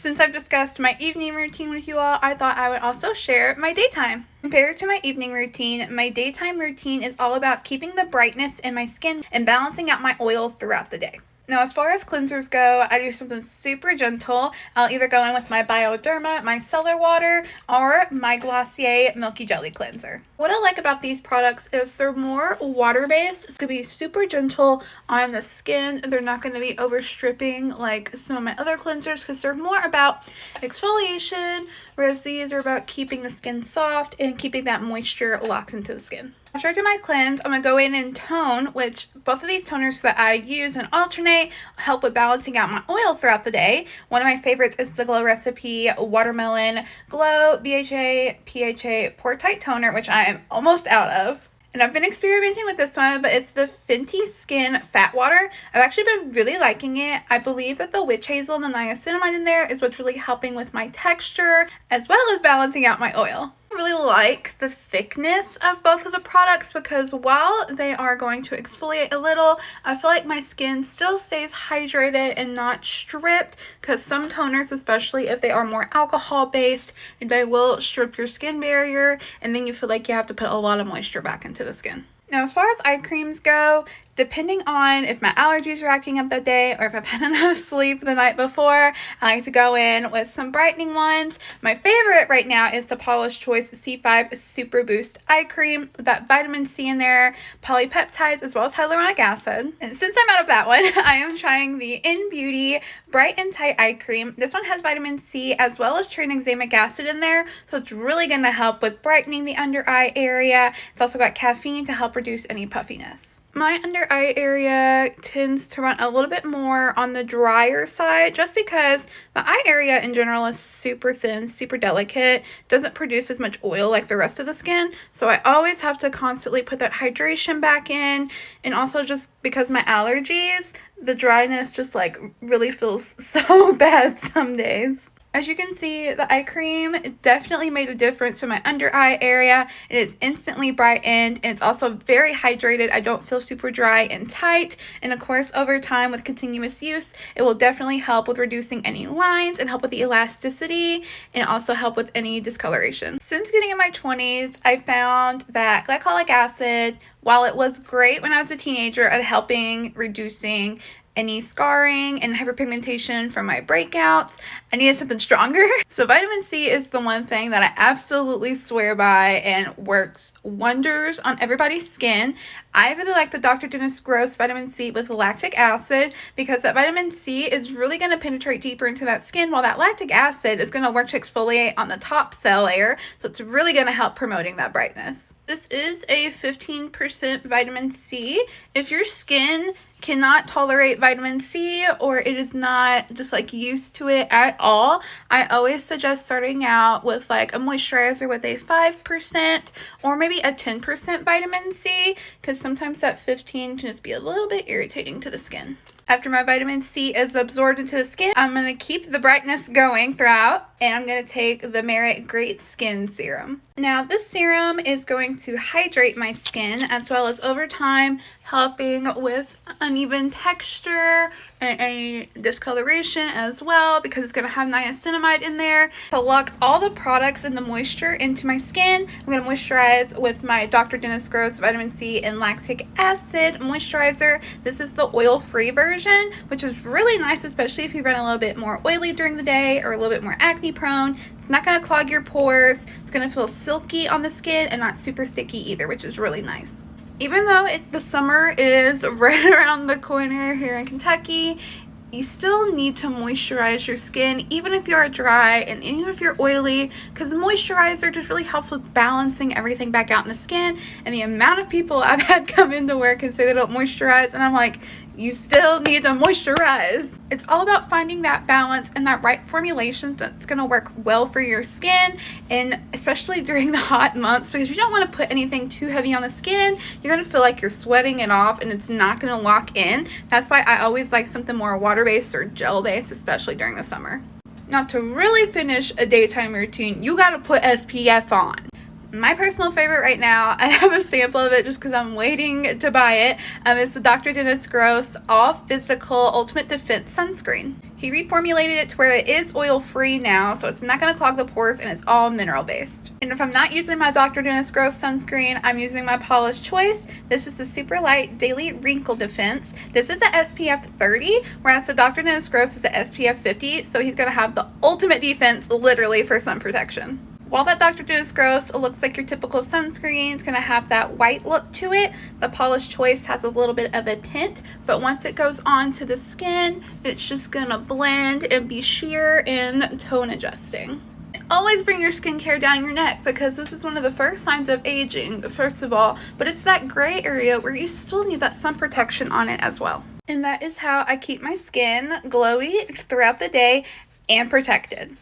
Since I've discussed my evening routine with you all, I thought I would also share my daytime. Compared to my evening routine, my daytime routine is all about keeping the brightness in my skin and balancing out my oil throughout the day. Now, as far as cleansers go, I do something super gentle. I'll either go in with my Bioderma micellar water or my Glossier Milky Jelly cleanser. What I like about these products is they're more water-based. It's going to be super gentle on the skin. They're not going to be overstripping like some of my other cleansers because they're more about exfoliation, whereas these are about keeping the skin soft and keeping that moisture locked into the skin. After I do my cleanse, I'm going to go in and tone, which both of these toners that I use and alternate help with balancing out my oil throughout the day. One of my favorites is the Glow Recipe Watermelon Glow BHA PHA Pore-tight toner, which I am almost out of. And I've been experimenting with this one, but it's the FENTY Skin Fat Water. I've actually been really liking it. I believe that the witch hazel and the niacinamide in there is what's really helping with my texture as well as balancing out my oil. I really like the thickness of both of the products because while they are going to exfoliate a little, I feel like my skin still stays hydrated and not stripped, because some toners, especially if they are more alcohol based, they will strip your skin barrier and then you feel like you have to put a lot of moisture back into the skin. Now, as far as eye creams go, depending on if my allergies are acting up that day or if I've had enough sleep the night before, I like to go in with some brightening ones. My favorite right now is the Paula's Choice C5 Super Boost Eye Cream with that vitamin C in there, polypeptides, as well as hyaluronic acid. And since I'm out of that one, I am trying the InnBeauty Bright and Tight Eye Cream. This one has vitamin C as well as tranexamic acid in there, so it's really going to help with brightening the under eye area. It's also got caffeine to help reduce any puffiness. My under eye area tends to run a little bit more on the drier side just because my eye area in general is super thin, super delicate, doesn't produce as much oil like the rest of the skin. So I always have to constantly put that hydration back in, and also just because my allergies, the dryness just like really feels so bad some days. As you can see, the eye cream definitely made a difference in my under eye area. It is instantly brightened and it's also very hydrated. I don't feel super dry and tight. And of course, over time with continuous use, it will definitely help with reducing any lines and help with the elasticity and also help with any discoloration. Since getting in my 20s, I found that glycolic acid, while it was great when I was a teenager at helping reducing any scarring and hyperpigmentation from my breakouts, I needed something stronger. So vitamin C is the one thing that I absolutely swear by and works wonders on everybody's skin. I really like the Dr. Dennis Gross vitamin C with lactic acid because that vitamin C is really going to penetrate deeper into that skin, while that lactic acid is going to work to exfoliate on the top cell layer. So it's really going to help promoting that brightness. This is a 15% vitamin C. If your skin cannot tolerate vitamin C or it is not just like used to it at all, I always suggest starting out with like a moisturizer with a 5% or maybe a 10% vitamin C, because sometimes that 15 can just be a little bit irritating to the skin. After my vitamin C is absorbed into the skin, I'm going to keep the brightness going throughout, and I'm going to take the Merit Great Skin Serum. Now, this serum is going to hydrate my skin as well as over time helping with uneven texture and any discoloration as well, because it's going to have niacinamide in there to lock all the products and the moisture into my skin. I'm going to moisturize with my Dr. Dennis Gross vitamin C and lactic acid moisturizer. This is the oil-free version, which is really nice, especially if you run a little bit more oily during the day or a little bit more acne prone. It's not going to clog your pores. It's going to feel silky on the skin and not super sticky either, which is really nice. Even though the summer is right around the corner here in Kentucky, you still need to moisturize your skin, even if you are dry and even if you're oily, because moisturizer just really helps with balancing everything back out in the skin. And the amount of people I've had come into work and say they don't moisturize, and I'm like, you still need to moisturize. It's all about finding that balance and that right formulation that's going to work well for your skin, and especially during the hot months, because you don't want to put anything too heavy on the skin. You're going to feel like you're sweating it off and it's not going to lock in. That's why I always like something more water-based or gel-based, especially during the summer. Now, to really finish a daytime routine, you got to put SPF on. My personal favorite right now, I have a sample of it just because I'm waiting to buy it. It's the Dr. Dennis Gross All Physical Ultimate Defense Sunscreen. He reformulated it to where it is oil-free now, so it's not going to clog the pores, and it's all mineral-based. And if I'm not using my Dr. Dennis Gross sunscreen, I'm using my Paula's Choice. This is the Super Light Daily Wrinkle Defense. This is a SPF 30, whereas the Dr. Dennis Gross is a SPF 50, so he's going to have the ultimate defense, literally, for sun protection. While that Dr. Dennis Gross looks like your typical sunscreen, it's going to have that white look to it. The Paula's Choice has a little bit of a tint, but once it goes onto the skin, it's just going to blend and be sheer and tone adjusting. Always bring your skincare down your neck, because this is one of the first signs of aging, first of all, but it's that gray area where you still need that sun protection on it as well. And that is how I keep my skin glowy throughout the day and protected.